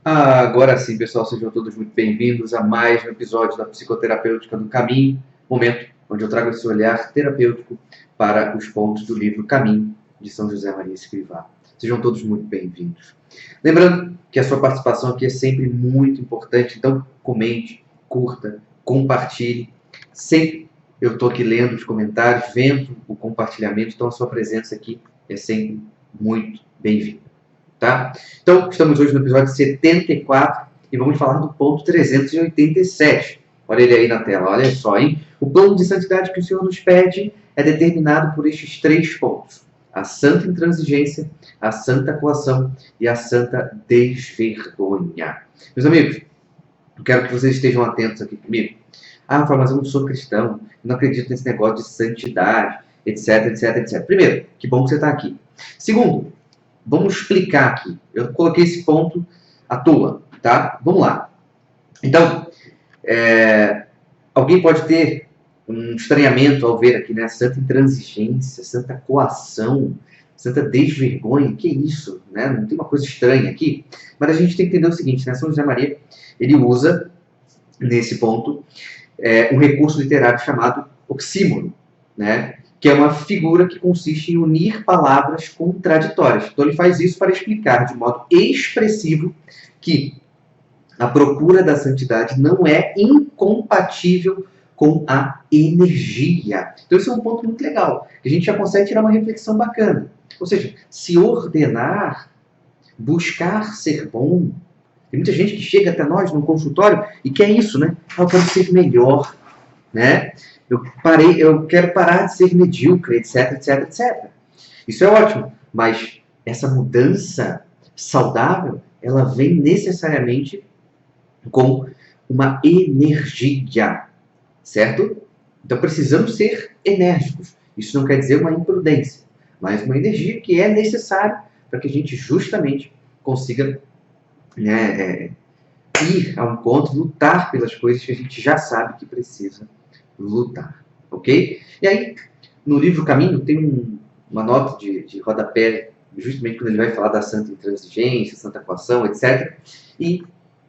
Agora sim, pessoal, sejam todos muito bem-vindos a mais um episódio da Psicoterapêutica do Caminho, momento onde eu trago esse olhar terapêutico para os pontos do livro Caminho, de São José Maria Escrivá. Sejam todos muito bem-vindos. Lembrando que a sua participação aqui é sempre muito importante, então comente, curta, compartilhe. Sempre eu estou aqui lendo os comentários, vendo o compartilhamento, então a sua presença aqui é sempre muito bem-vinda. Tá? Então, estamos hoje no episódio 74 e vamos falar do ponto 387. Olha ele aí na tela, olha só, hein? O plano de santidade que o Senhor nos pede é determinado por estes 3 pontos: a santa intransigência, a santa coação e a santa desvergonha. Meus amigos, eu quero que vocês estejam atentos aqui comigo. Rafael, mas eu não sou cristão, eu não acredito nesse negócio de santidade, etc, etc, etc. Primeiro, que bom que você está aqui. Segundo, vamos explicar aqui. Eu coloquei esse ponto à toa, tá? Vamos lá. Então, alguém pode ter um estranhamento ao ver aqui, né? Santa intransigência, santa coação, santa desvergonha. Que isso, né? Não tem uma coisa estranha aqui? Mas a gente tem que entender o seguinte, né? São José Maria, ele usa, nesse ponto, um recurso literário chamado oxímoron, né? Que é uma figura que consiste em unir palavras contraditórias. Então ele faz isso para explicar de modo expressivo que a procura da santidade não é incompatível com a energia. Então esse é um ponto muito legal, que a gente já consegue tirar uma reflexão bacana. Ou seja, se ordenar, buscar ser bom. Tem muita gente que chega até nós no consultório e quer isso, né? Eu quero ser melhor, né? Eu quero parar de ser medíocre, etc, etc, etc. Isso é ótimo, mas essa mudança saudável, ela vem necessariamente com uma energia, certo? Então precisamos ser enérgicos. Isso não quer dizer uma imprudência, mas uma energia que é necessária para que a gente justamente consiga, né, ir ao encontro, lutar pelas coisas que a gente já sabe que precisa lutar, ok? E aí, no livro Caminho, tem uma nota de rodapé, justamente quando ele vai falar da santa intransigência, santa coação, etc. E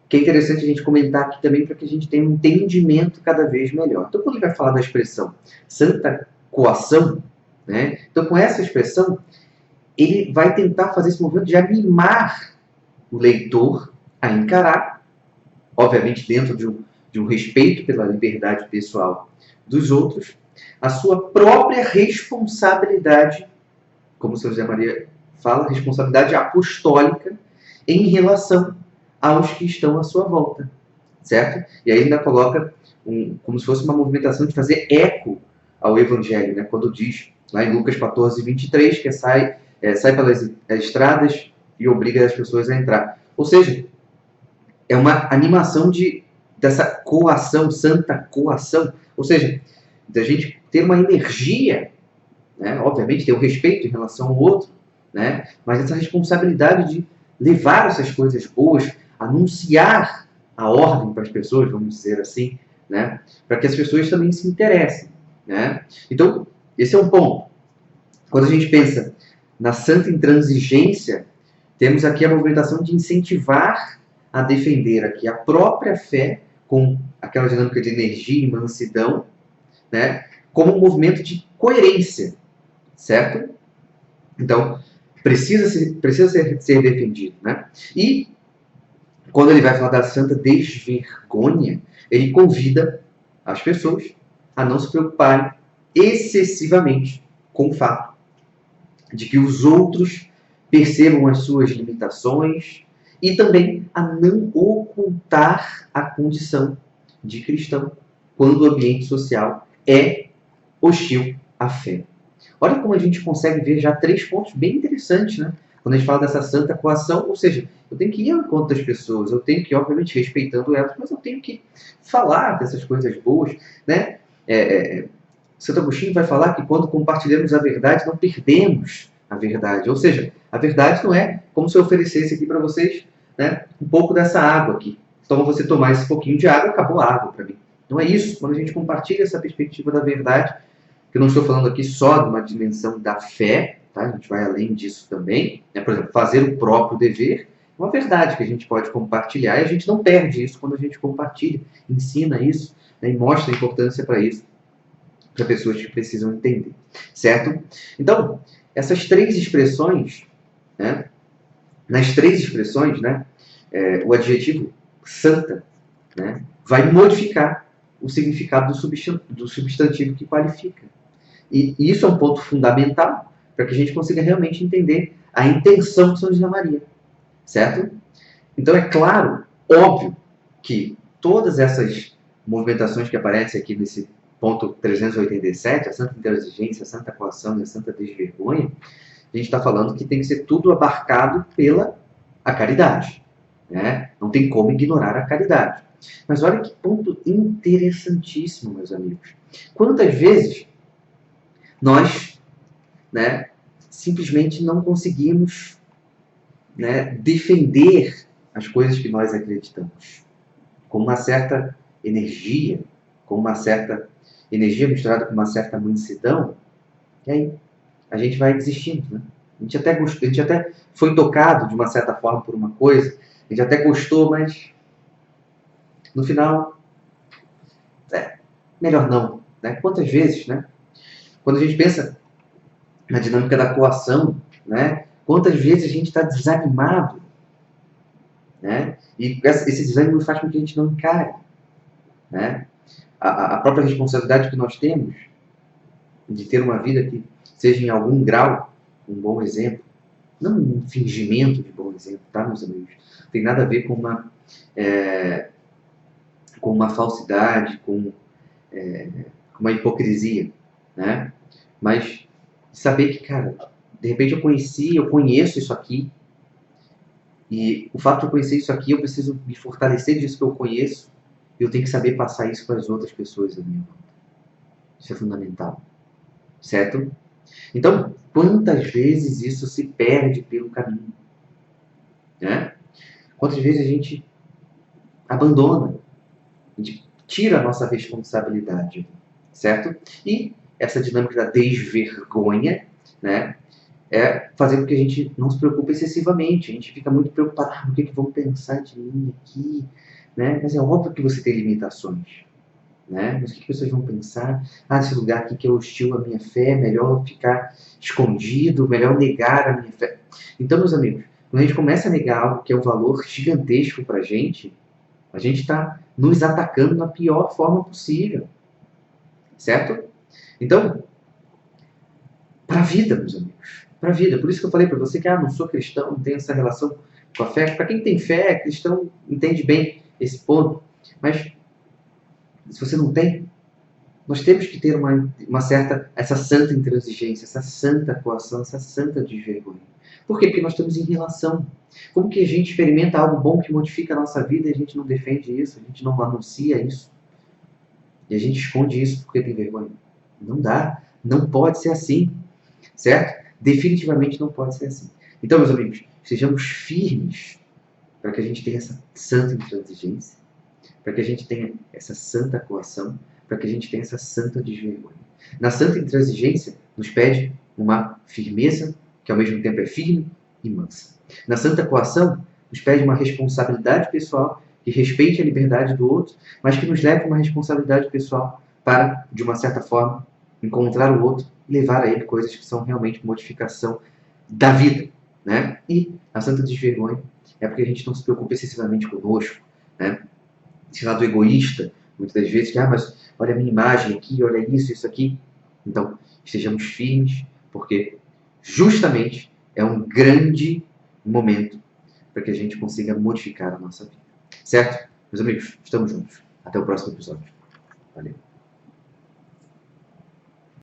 que é interessante a gente comentar aqui também para que a gente tenha um entendimento cada vez melhor. Então, quando ele vai falar da expressão santa coação, né? Então, com essa expressão, ele vai tentar fazer esse movimento de animar o leitor a encarar, obviamente dentro de um respeito pela liberdade pessoal dos outros, a sua própria responsabilidade, como o São José Maria fala, responsabilidade apostólica em relação aos que estão à sua volta, certo? E aí ele ainda coloca como se fosse uma movimentação de fazer eco ao Evangelho, né? Quando diz, lá em Lucas 14, 23, que sai pelas estradas e obriga as pessoas a entrar. Ou seja, é uma animação dessa coação, santa coação, ou seja, da gente ter uma energia, né? Obviamente ter um respeito em relação ao outro, né? Mas essa responsabilidade de levar essas coisas boas, anunciar a ordem para as pessoas, vamos dizer assim, né? Para que as pessoas também se interessem, né? Então, esse é um ponto. Quando a gente pensa na santa intransigência, temos aqui a movimentação de incentivar a defender aqui a própria fé com aquela dinâmica de energia e mansidão, né, como um movimento de coerência, certo? Então, precisa ser defendido, né? E, quando ele vai falar da santa desvergonha, ele convida as pessoas a não se preocuparem excessivamente com o fato de que os outros percebam as suas limitações e também a não ocultar a condição de cristão quando o ambiente social é hostil à fé. Olha como a gente consegue ver já 3 pontos bem interessantes, né? Quando a gente fala dessa santa coação, ou seja, eu tenho que ir ao encontro das pessoas, eu tenho que, obviamente, respeitando elas, mas eu tenho que falar dessas coisas boas, né? Santo Agostinho vai falar que quando compartilhamos a verdade, não perdemos a verdade. Ou seja, a verdade não é como se eu oferecesse aqui para vocês, né, um pouco dessa água aqui. Então, você tomar esse pouquinho de água, acabou a água para mim. Não é isso. Quando a gente compartilha essa perspectiva da verdade, que eu não estou falando aqui só de uma dimensão da fé, tá? A gente vai além disso também. Né? Por exemplo, fazer o próprio dever, uma verdade que a gente pode compartilhar e a gente não perde isso quando a gente compartilha, ensina isso, né, e mostra a importância para isso, para pessoas que precisam entender, certo? Então, essas três expressões, né, nas três expressões, né, o adjetivo santa, né, vai modificar o significado do substantivo que qualifica. E isso é um ponto fundamental para que a gente consiga realmente entender a intenção de São José Maria, certo? Então é claro, óbvio, que todas essas movimentações que aparecem aqui nesse ponto 387, a santa intransigência, a santa coação e a santa desvergonha, a gente está falando que tem que ser tudo abarcado pela a caridade, né? Não tem como ignorar a caridade. Mas olha que ponto interessantíssimo, meus amigos. Quantas vezes nós, né, simplesmente não conseguimos, né, defender as coisas que nós acreditamos com uma certa energia, com uma certa energia misturada com uma certa mansidão, e aí a gente vai desistindo, né? A gente até gostou, a gente até foi tocado de uma certa forma por uma coisa, a gente até gostou, mas no final, melhor não, né? Quantas vezes, né? Quando a gente pensa na dinâmica da coação, né? Quantas vezes a gente está desanimado, né? E esse desânimo faz com que a gente não encare, né? A própria responsabilidade que nós temos de ter uma vida que seja em algum grau um bom exemplo, não um fingimento de bom exemplo, tá, meus amigos? Não tem nada a ver com uma falsidade, com uma hipocrisia, né? Mas saber que, cara, de repente eu conheço isso aqui, e o fato de eu conhecer isso aqui, eu preciso me fortalecer disso que eu conheço, e eu tenho que saber passar isso para as outras pessoas da minha volta. Isso é fundamental, certo? Então, quantas vezes isso se perde pelo caminho, né? Quantas vezes a gente abandona, a gente tira a nossa responsabilidade, certo? E essa dinâmica da desvergonha, né, é fazer com que a gente não se preocupe excessivamente. A gente fica muito preocupado, o que vão pensar de mim aqui, né? Mas é óbvio que você tem limitações, né? Mas o que as pessoas vão pensar? Esse lugar aqui que é hostil à minha fé, melhor ficar escondido, melhor negar a minha fé. Então, meus amigos, quando a gente começa a negar algo que é um valor gigantesco para a gente está nos atacando na pior forma possível, certo? Então, para a vida, meus amigos, para a vida. Por isso que eu falei para você que não sou cristão, não tenho essa relação com a fé. Para quem tem fé, cristão, entende bem esse ponto. Mas, se você não tem, nós temos que ter essa santa intransigência, essa santa coação, essa santa desvergonha. Por quê? Porque nós estamos em relação. Como que a gente experimenta algo bom que modifica a nossa vida e a gente não defende isso, a gente não anuncia isso? E a gente esconde isso porque tem vergonha? Não dá. Não pode ser assim. Certo? Definitivamente não pode ser assim. Então, meus amigos, sejamos firmes para que a gente tenha essa santa intransigência, para que a gente tenha essa santa coação, para que a gente tenha essa santa desvergonha. Na santa intransigência, nos pede uma firmeza, que ao mesmo tempo é firme e mansa. Na santa coação, nos pede uma responsabilidade pessoal, que respeite a liberdade do outro, mas que nos leve a uma responsabilidade pessoal para, de uma certa forma, encontrar o outro e levar a ele coisas que são realmente modificação da vida, né? E a santa desvergonha é porque a gente não se preocupa excessivamente conosco, né? Esse lado egoísta, muitas das vezes, que, mas olha a minha imagem aqui, olha isso aqui. Então, estejamos firmes, porque justamente é um grande momento para que a gente consiga modificar a nossa vida. Certo? Meus amigos, estamos juntos. Até o próximo episódio. Valeu.